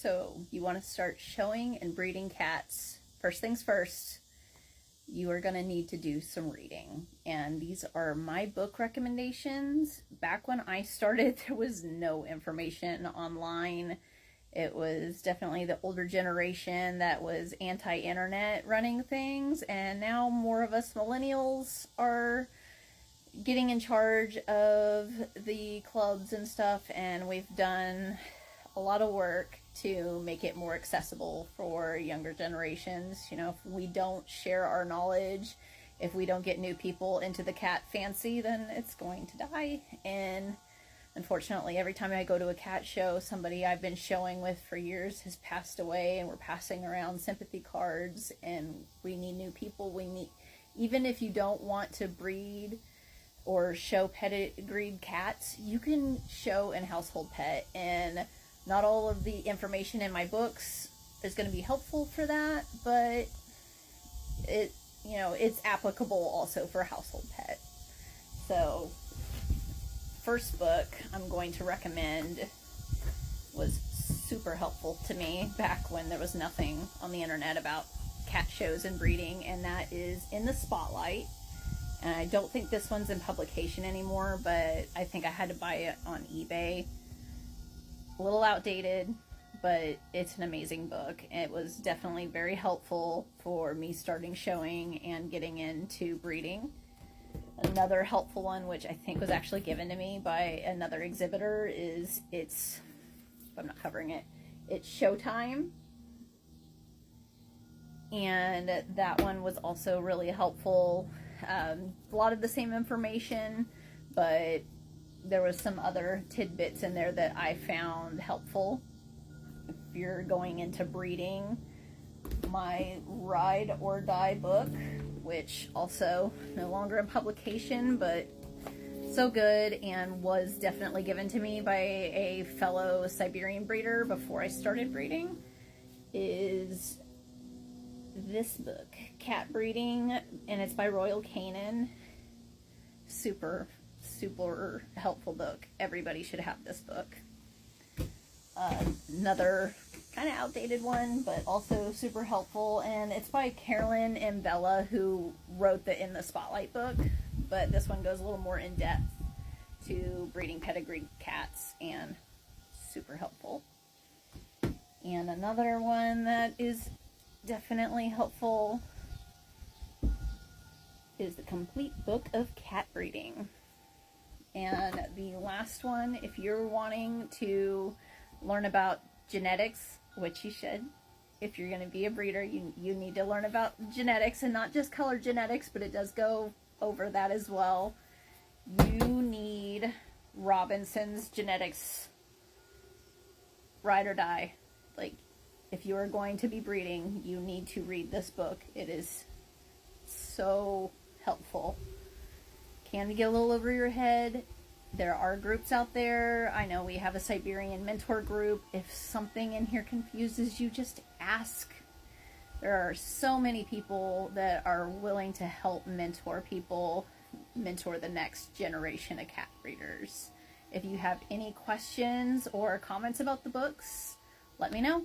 So you want to start showing and breeding cats. First things first, you are going to need to do some reading. And these are my book recommendations. Back when I started, there was no information online. It was definitely the older generation that was anti-internet running things. And now more of us millennials are getting in charge of the clubs and stuff. And we've done a lot of work to make it more accessible for younger generations. You know, if we don't share our knowledge, if we don't get new people into the cat fancy, then it's going to die. And unfortunately, every time I go to a cat show, somebody I've been showing with for years has passed away, and we're passing around sympathy cards, and we need new people. We need, even if you don't want to breed or show pedigreed cats, you can show an household pet. And not all of the information in my books is going to be helpful for that, but it's applicable also for household pet. So, first book I'm going to recommend was super helpful to me back when there was nothing on the internet about cat shows and breeding, and that is In the Spotlight. And I don't think this one's in publication anymore, but I think I had to buy it on eBay. A little outdated, but it's an amazing book. It was definitely very helpful for me starting showing and getting into breeding. Another helpful one, which I think was actually given to me by another exhibitor, is if I'm not covering it, it's Showtime. And that one was also really helpful. A lot of the same information, but there was some other tidbits in there that I found helpful. If you're going into breeding, my Ride or Die book, which also no longer in publication, but so good, and was definitely given to me by a fellow Siberian breeder before I started breeding, is this book, Cat Breeding, and it's by Royal Canin. Super helpful book. Everybody should have this book. Another kind of outdated one, but also super helpful, and it's by Carolyn M. Bella, who wrote the In the Spotlight book, but this one goes a little more in depth to breeding pedigreed cats, and super helpful. And another one that is definitely helpful is The Complete Book of Cat Breeding. And the last one, if you're wanting to learn about genetics, which you should, if you're going to be a breeder, you need to learn about genetics, and not just color genetics, but it does go over that as well. You need Robinson's Genetics Ride or Die. Like, if you are going to be breeding, you need to read this book. It is so helpful. Can get a little over your head. There are groups out there. I know we have a Siberian mentor group. If something in here confuses you, just ask. There are so many people that are willing to help mentor people, mentor the next generation of cat breeders. If you have any questions or comments about the books, let me know.